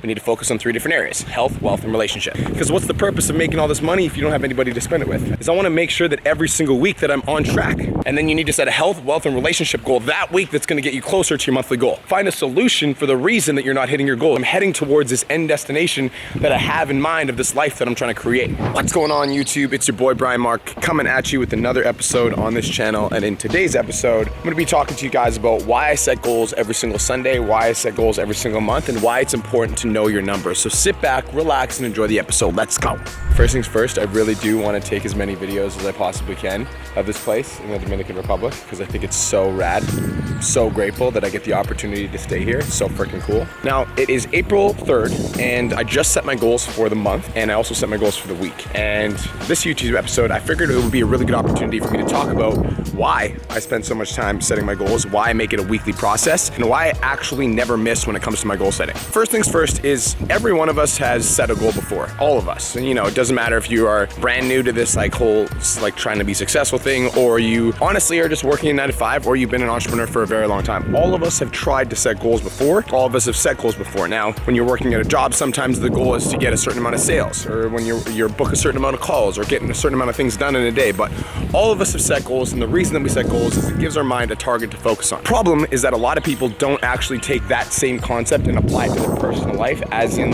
we need to focus on 3 different areas: health, wealth, and relationship. Because what's the purpose of making all this money if you don't have anybody to spend it with? Is I want to make sure that every single week that I'm on track. And then you need to set a health, wealth, and relationship goal that week that's going to get you closer to your monthly goal. Find a solution for the reason that you're not hitting your goal. I'm heading towards this end destination that I have in mind of this life that I'm trying to create. What's going on, YouTube? It's your boy Brian Mark coming at you with another episode on this channel. And in today's episode, I'm going to be talking to you guys about why I set goals every single Sunday, why I set goals every single month, and why it's important to know your numbers. So sit back, relax, and enjoy the episode. Let's go. First things first, I really do want to take as many videos as I possibly can of this place in the Dominican Republic because I think it's so rad. I'm so grateful that I get the opportunity to stay here. It's so freaking cool. Now, it is April 3rd, and I just set my goals for the month, and I also set my goals for the week. And this YouTube episode, I figured it would be a really good opportunity for me to talk about why I spend so much time setting my goals, why I make it a weekly process, and why I actually never miss when it comes to my goal setting. First things first is every one of us has set a goal before, all of us. And it doesn't matter if you are brand new to this whole trying to be successful thing, or you honestly are just working a 9 to 5, or you've been an entrepreneur for a very long time. All of us have tried to set goals before. All of us have set goals before. Now, when you're working at a job, sometimes the goal is to get a certain amount of sales, or when you're book a certain amount of calls, or getting a certain amount of things done in a day. But all of us have set goals, and the reason that we set goals is it gives our mind a target to focus on. Problem is that a lot of people don't actually take that same concept and apply it to their personal life, as in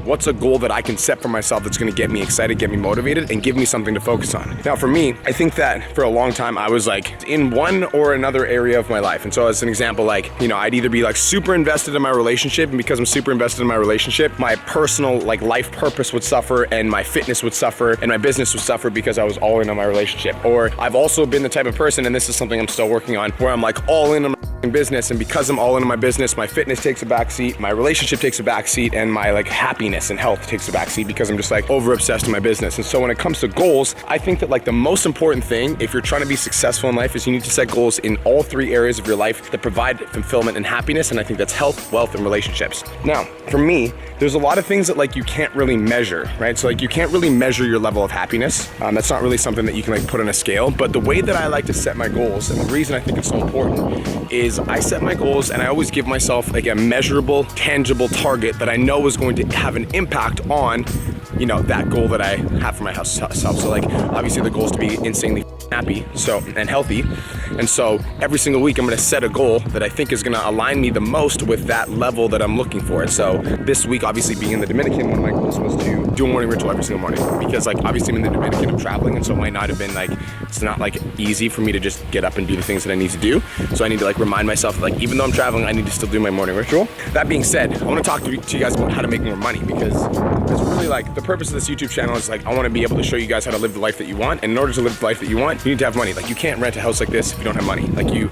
what's a goal that I can set for myself that's going to get me excited, get me motivated, and give me something to focus on. Now, for me, I think that for a long time I was in one or another area of my life. And so as an example, I'd either be super invested in my relationship, and because I'm super invested in my relationship, my personal life purpose would suffer, and my fitness would suffer, and my business would suffer because I was all in on my relationship. Or I've also been the type of person, and this is something I'm still working on, where I'm all in on my business, and because I'm all in on my business, my fitness takes a backseat, my relationship takes a backseat, and my happiness and health takes a backseat because I'm just over obsessed in my business. And so when it comes to goals, I think that the most important thing if you're trying to be successful in life is you need to set goals in all 3 areas of your life that provide fulfillment and happiness, and I think that's health, wealth, and relationships. Now, for me, there's a lot of things that you can't really measure, right? So you can't really measure your level of happiness. That's not really something that you can put on a scale. But the way that I like to set my goals, and the reason I think it's so important, is I set my goals and I always give myself a measurable, tangible target that I know is going to have an impact on that goal that I have for myself. So obviously the goal is to be insanely happy and healthy. And so every single week I'm going to set a goal that I think is going to align me the most with that level that I'm looking for. And so this week, obviously being in the Dominican, one of my goals was to do a morning ritual every single morning, because obviously I'm in the Dominican, I'm traveling, and so it might not have been it's not easy for me to just get up and do the things that I need to do. So I need to remind myself even though I'm traveling, I need to still do my morning ritual. That being said, I want to talk to you guys about how to make more money, because that's really the purpose of this YouTube channel is I want to be able to show you guys how to live the life that you want. And in order to live the life that you want, you need to have money. You can't rent a house like this if you don't have money. You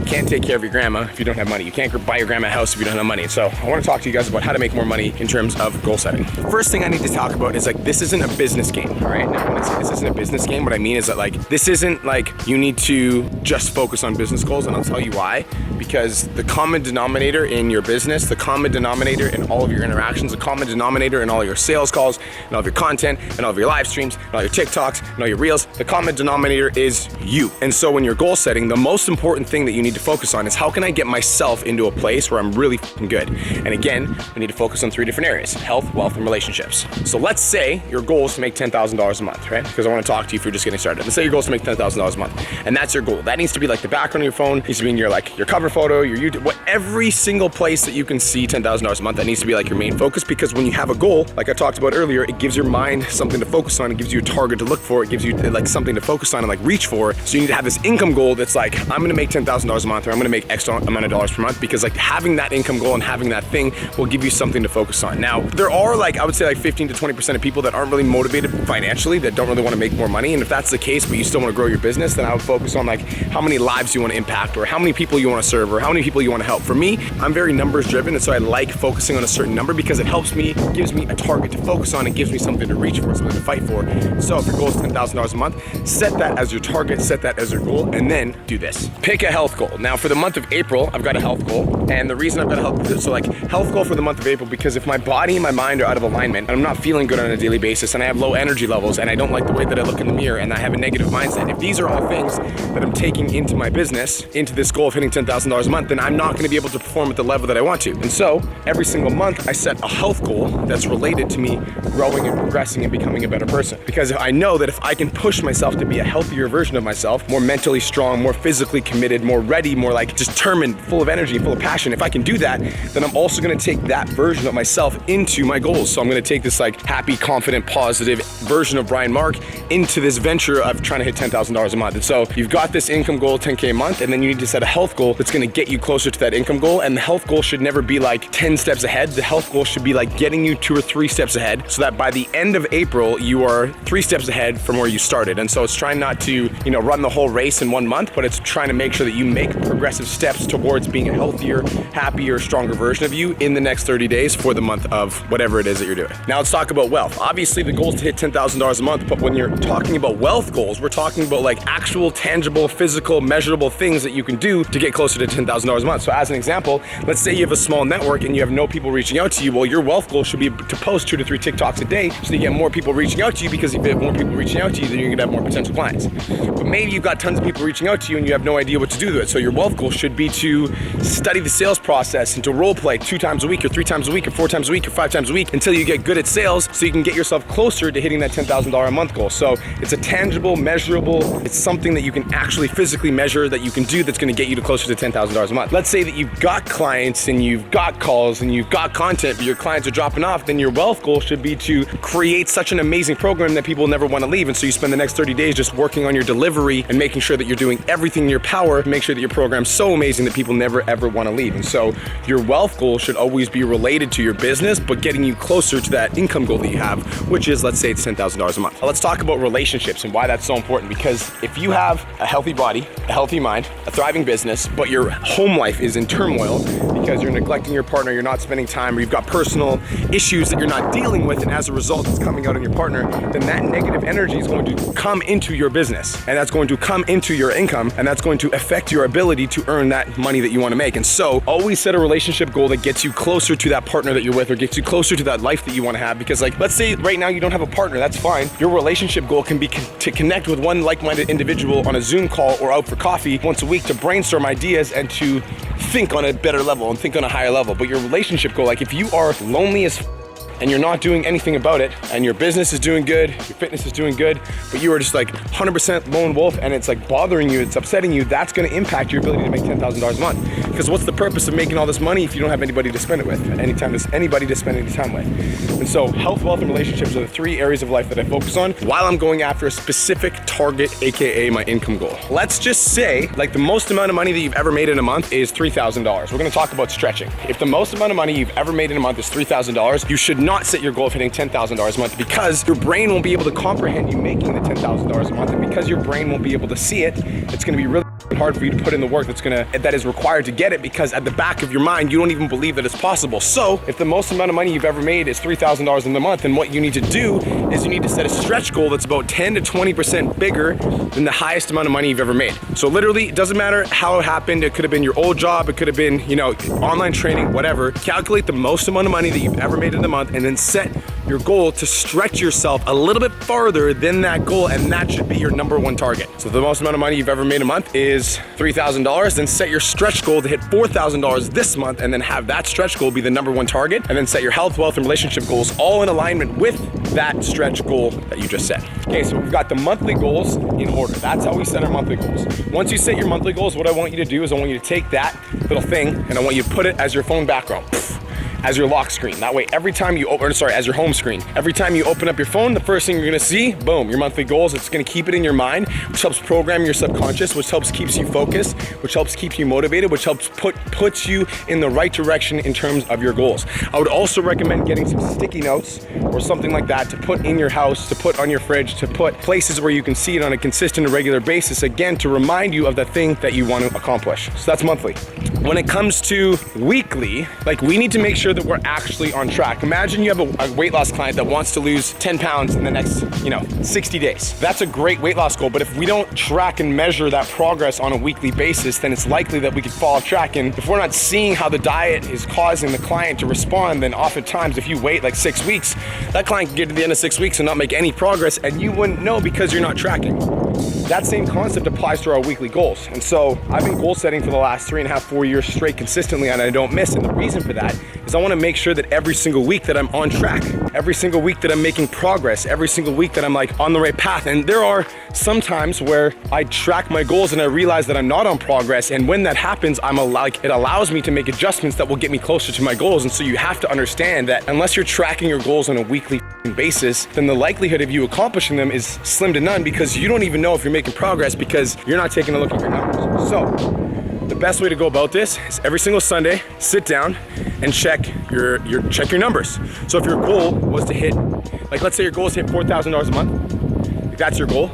can't take care of your grandma if you don't have money. You can't buy your grandma a house if you don't have money. And so I want to talk to you guys about how to make more money in terms of goal setting. First thing I need to talk about is this isn't a business game, all right? Now, when I say this isn't a business game, what I mean is that this isn't you need to just focus on business goals, and I'll tell you why. Because the common denominator in your business, the common denominator in all of your interactions, the common denominator in all your sales calls, and all of your content, and all of your live streams, and all your TikToks, and all your reels, the common denominator is you. And so when you're goal setting, the most important thing that you need to focus on is how can I get myself into a place where I'm really good? And again, I need to focus on 3 different areas: health, wealth, and relationships. So let's say your goal is to make $10,000 a month, right? Because I want to talk to you if you're just getting started. Let's say your goal is to make $10,000 a month, and that's your goal. That needs to be the background of your phone, needs to be in your cover photo, your YouTube, every single place that you can see $10,000 a month. That needs to be your main focus, because when you have a goal, like I talked about earlier, it gives your mind something to focus on. It gives you a target to look for. It gives you something to focus on and reach for. So you need to have this income goal that's I'm going to make $10,000 a month, or I'm going to make X amount of dollars per month, because having that income goal and having that thing will give you something to focus on. Now, there are I would say 15 to 20% of people that aren't really motivated financially, that don't really want to make more money. And if that's the case, but you still want to grow your business, then I would focus on how many lives you want to impact, or how many people you want to serve, or how many people you want to help. For me, I'm very numbers driven, and so I like focusing on a certain number because it helps me, gives me a target to focus on on, it gives me something to reach for, something to fight for. So if your goal is $10,000 a month, set that as your target, set that as your goal, and then do this. Pick a health goal. Now for the month of April, I've got a health goal, and the reason I've got a health goal for the month of April, because if my body and my mind are out of alignment, and I'm not feeling good on a daily basis, and I have low energy levels, and I don't like the way that I look in the mirror, and I have a negative mindset, if these are all things that I'm taking into my business, into this goal of hitting $10,000 a month, then I'm not going to be able to perform at the level that I want to. And so every single month I set a health goal that's related to me growing and progressing and becoming a better person. Because I know that if I can push myself to be a healthier version of myself, more mentally strong, more physically committed, more ready, more like determined, full of energy, full of passion, if I can do that, then I'm also going to take that version of myself into my goals. So I'm going to take this like happy, confident, positive version of Brian Mark into this venture of trying to hit $10,000 a month. And so you've got this income goal, 10K a month, and then you need to set a health goal that's going to get you closer to that income goal. And the health goal should never be like 10 steps ahead. The health goal should be like getting you 2 or 3 steps ahead, so that by the end of April, you are 3 steps ahead from where you started. And so it's trying not to, run the whole race in 1 month, but it's trying to make sure that you make progressive steps towards being a healthier, happier, stronger version of you in the next 30 days for the month of whatever it is that you're doing. Now let's talk about wealth. Obviously the goal is to hit $10,000 a month, but when you're talking about wealth goals, we're talking about like actual, tangible, physical, measurable things that you can do to get closer to $10,000 a month. So as an example, let's say you have a small network and you have no people reaching out to you. Well, your wealth goal should be to post 2 to 3 TikToks a day so you get more people reaching out to you, because if you have more people reaching out to you, then you're gonna have more potential clients. But maybe you've got tons of people reaching out to you and you have no idea what to do with it. So your wealth goal should be to study the sales process and to role play 2 times a week or 3 times a week or 4 times a week or 5 times a week until you get good at sales, so you can get yourself closer to hitting that $10,000 a month goal. So it's a tangible, measurable, it's something that you can actually physically measure that you can do that's gonna get you to closer to $10,000 a month. Let's say that you've got clients and you've got calls and you've got content, but your clients are dropping off, then your wealth goal should be to create such an amazing program that people never wanna leave. And so you spend the next 30 days just working on your delivery and making sure that you're doing everything in your power to make sure that your program's so amazing that people never ever wanna leave. And so your wealth goal should always be related to your business, but getting you closer to that income goal that you have, which is, let's say it's $10,000 a month. Let's talk about relationships and why that's so important, because if you have a healthy body, a healthy mind, a thriving business, but your home life is in turmoil because you're neglecting your partner, you're not spending time, or you've got personal issues that you're not dealing with, and as a result it's coming out on your partner, then that negative energy is going to come into your business, and that's going to come into your income, and that's going to affect your ability to earn that money that you want to make. And so always set a relationship goal that gets you closer to that partner that you're with, or gets you closer to that life that you want to have. Because like, let's say right now you don't have a partner, that's fine. Your relationship goal can be to connect with one like-minded individual on a Zoom call or out for coffee once a week to brainstorm ideas and to think on a better level and think on a higher level. But your relationship goal, like if you are lonely as and you're not doing anything about it, and your business is doing good, your fitness is doing good, but you are just like 100% lone wolf and it's like bothering you, it's upsetting you, that's gonna impact your ability to make $10,000 a month. Because what's the purpose of making all this money if you don't have anybody to spend it with, anybody to spend any time with? And so health, wealth, and relationships are the 3 areas of life that I focus on while I'm going after a specific target, AKA my income goal. Let's just say like the most amount of money that you've ever made in a month is $3,000. We're gonna talk about stretching. If the most amount of money you've ever made in a month is $3,000, you should not set your goal of hitting $10,000 a month, because your brain won't be able to comprehend you making the $10,000 a month, and because your brain won't be able to see it, it's going to be really hard for you to put in the work that is required to get it, because at the back of your mind you don't even believe that it's possible. So if the most amount of money you've ever made is $3,000 in the month, then what you need to do is you need to set a stretch goal that's about 10 to 20% bigger than the highest amount of money you've ever made. So literally, it doesn't matter how it happened. It could have been your old job, it could have been online training, whatever. Calculate the most amount of money that you've ever made in a month, and then set your goal to stretch yourself a little bit farther than that goal, and that should be your number 1 target. So if the most amount of money you've ever made a month is $3,000, then set your stretch goal to hit $4,000 this month, and then have that stretch goal be the number 1 target, and then set your health, wealth, and relationship goals all in alignment with that stretch goal that you just set. Okay, so we've got the monthly goals in order. That's how we set our monthly goals. Once you set your monthly goals, what I want you to do is I want you to take that little thing and I want you to put it as your phone background, as your lock screen. That way, every time you as your home screen. Every time you open up your phone, the first thing you're gonna see, boom, your monthly goals. It's gonna keep it in your mind, which helps program your subconscious, which helps keeps you focused, which helps keep you motivated, which helps puts you in the right direction in terms of your goals. I would also recommend getting some sticky notes or something like that to put in your house, to put on your fridge, to put places where you can see it on a consistent and regular basis, again, to remind you of the thing that you want to accomplish. So that's monthly. when it comes to weekly, like we need to make sure that we're actually on track. Imagine you have a weight loss client that wants to lose 10 pounds in the next, 60 days. That's a great weight loss goal, but if we don't track and measure that progress on a weekly basis, then it's likely that we could fall off track. And if we're not seeing how the diet is causing the client to respond, then oftentimes if you wait like 6 weeks, that client can get to the end of 6 weeks and not make any progress, and you wouldn't know because you're not tracking. That same concept applies to our weekly goals. And so I've been goal setting for the last 3.5, 4 years straight consistently, and I don't miss. And the reason for that is I want to make sure that every single week that I'm on track, every single week that I'm making progress, every single week that I'm like on the right path. And there are some times where I track my goals and I realize that I'm not on progress. And when that happens, it allows me to make adjustments that will get me closer to my goals. And so you have to understand that unless you're tracking your goals on a weekly basis, then the likelihood of you accomplishing them is slim to none, because you don't even know if you're making progress because you're not taking a look at your numbers. So the best way to go about this is every single Sunday, sit down and check your numbers. So if your goal was to hit, like let's say your goal is to hit $4,000 a month, if that's your goal,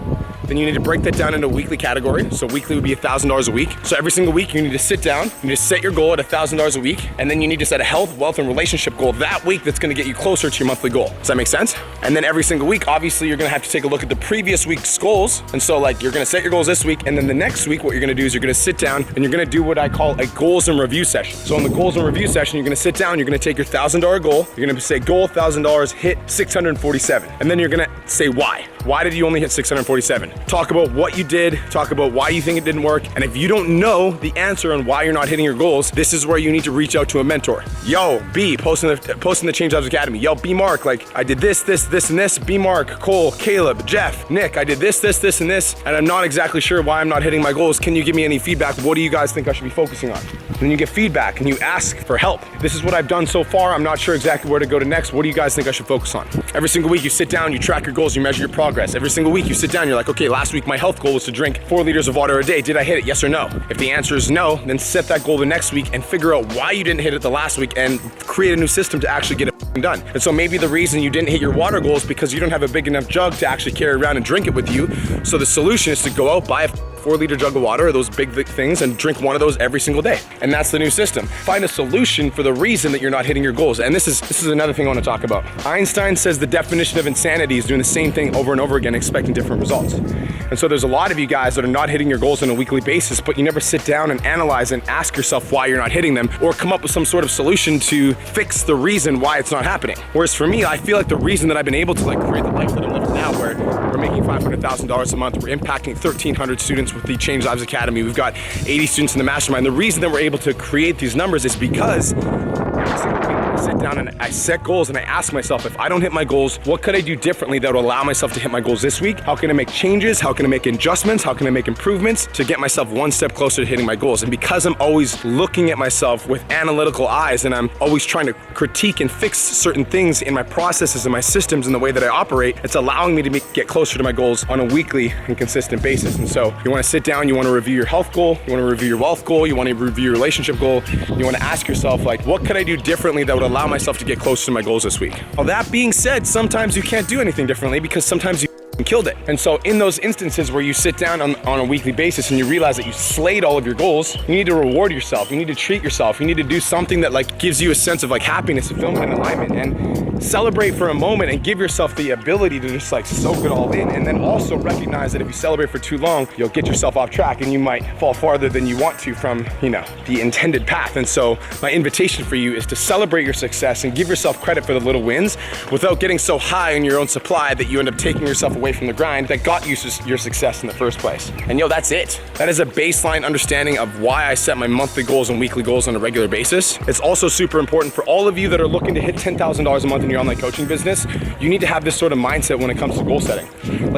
then you need to break that down into a weekly category. So weekly would be $1,000 a week. So every single week you need to sit down, you need to set your goal at $1,000 a week, and then you need to set a health, wealth, and relationship goal that week that's gonna get you closer to your monthly goal. Does that make sense? And then every single week, obviously you're gonna have to take a look at the previous week's goals. And so like you're gonna set your goals this week, and then the next week what you're gonna do is you're gonna sit down and you're gonna do what I call a goals and review session. So in the goals and review session, you're gonna sit down, you're gonna take your $1,000 goal, you're gonna say goal $1,000, hit 647. And then you're gonna say why. Why did you only hit 647? Talk about what you did, talk about why you think it didn't work. And if you don't know the answer on why you're not hitting your goals, this is where you need to reach out to a mentor. Yo, B, posting the Change Lives Academy. Yo, B Mark, like I did this, and this. B Mark, Cole, Caleb, Jeff, Nick, I did this, and this, and I'm not exactly sure why I'm not hitting my goals. Can you give me any feedback? What do you guys think I should be focusing on? And then you get feedback and you ask for help. This is what I've done so far. I'm not sure exactly where to go to next. What do you guys think I should focus on? Every single week you sit down, you track your goals, you measure your progress. Every single week you sit down, you're like, okay, last week my health goal was to drink 4 liters of water a day. Did I hit it? Yes or no? If the answer is no, then set that goal the next week and figure out why you didn't hit it the last week and create a new system to actually get it done. And so maybe the reason you didn't hit your water goal is because you don't have a big enough jug to actually carry around and drink it with you. So the solution is to go out, buy a 4-liter jug of water, or those big things, and drink one of those every single day. And that's the new system. Find a solution for the reason that you're not hitting your goals. And this is another thing I want to talk about. Einstein says the definition of insanity is doing the same thing over and over again, expecting different results. And so there's a lot of you guys that are not hitting your goals on a weekly basis, but you never sit down and analyze and ask yourself why you're not hitting them, or come up with some sort of solution to fix the reason why it's not happening. Whereas for me, I feel like the reason that I've been able to create the life that I'm living now, where we're making $500,000 a month, we're impacting 1,300 students with the Change Lives Academy, we've got 80 students in the mastermind. The reason that we're able to create these numbers is because every single week I sit down and I set goals and I ask myself, if I don't hit my goals, what could I do differently that will allow myself to hit my goals this week? How can I make changes? How can I make adjustments? How can I make improvements to get myself one step closer to hitting my goals? And because I'm always looking at myself with analytical eyes, and I'm always trying to critique and fix certain things in my processes and my systems and the way that I operate, it's allowing me to get closer to my goals on a weekly and consistent basis. And so you want to sit down, you want to review your health goal, you want to review your wealth goal, you want to review your relationship goal, you want to ask yourself, what could I do differently that would allow myself to get closer to my goals this week? Well, that being said, sometimes you can't do anything differently because sometimes you killed it. And so in those instances where you sit down on a weekly basis and you realize that you slayed all of your goals, you need to reward yourself, you need to treat yourself, you need to do something that gives you a sense of happiness, fulfillment, and alignment, and celebrate for a moment and give yourself the ability to just soak it all in. And then also recognize that if you celebrate for too long, you'll get yourself off track and you might fall farther than you want to from the intended path. And so my invitation for you is to celebrate your success and give yourself credit for the little wins without getting so high on your own supply that you end up taking yourself away from the grind that got you your success in the first place. And that's it. That is a baseline understanding of why I set my monthly goals and weekly goals on a regular basis. It's also super important for all of you that are looking to hit $10,000 a month in your online coaching business. You need to have this sort of mindset when it comes to goal setting.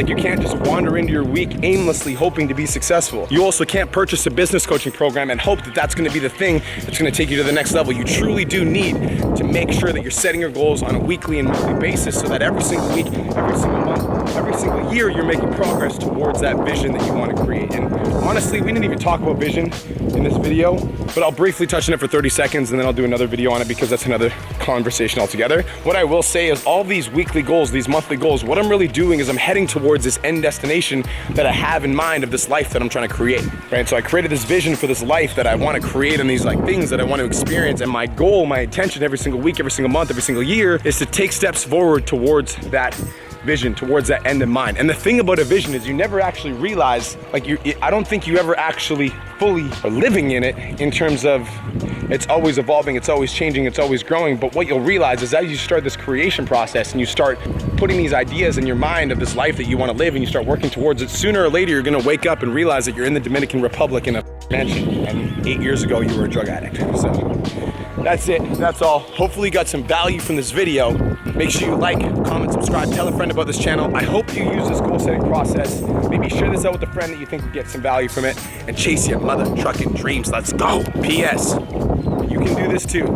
You can't just wander into your week aimlessly hoping to be successful. You also can't purchase a business coaching program and hope that that's going to be the thing that's going to take you to the next level. You truly do need to make sure that you're setting your goals on a weekly and monthly basis so that every single week, every single month, every every single year you're making progress towards that vision that you want to create. And honestly, we didn't even talk about vision in this video, but I'll briefly touch on it for 30 seconds and then I'll do another video on it because that's another conversation altogether. What I will say is all these weekly goals, these monthly goals, what I'm really doing is I'm heading towards this end destination that I have in mind of this life that I'm trying to create, right? So I created this vision for this life that I want to create and these like things that I want to experience. And my goal, my intention every single week, every single month, every single year is to take steps forward towards that vision, towards that end in mind. And the thing about a vision is you never actually realize, like I don't think you ever actually fully are living in it in terms of it's always evolving, it's always changing, it's always growing. But what you'll realize is as you start this creation process and you start putting these ideas in your mind of this life that you want to live and you start working towards it, sooner or later you're going to wake up and realize that you're in the Dominican Republic in a mansion and 8 years ago you were a drug addict. So that's it, that's all. Hopefully you got some value from this video. Make sure you like, comment, subscribe, tell a friend about this channel. I hope you use this goal setting process. Maybe share this out with a friend that you think would get some value from it and chase your mother trucking dreams. Let's go. P.S. You can do this too.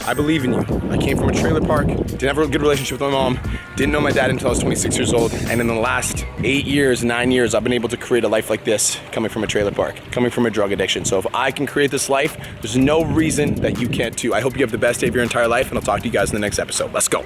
I believe in you. I came from a trailer park, didn't have a good relationship with my mom, didn't know my dad until I was 26 years old, and in the last 8 years, 9 years, I've been able to create a life like this, coming from a trailer park, coming from a drug addiction. So if I can create this life, there's no reason that you can't too. I hope you have the best day of your entire life, and I'll talk to you guys in the next episode. Let's go.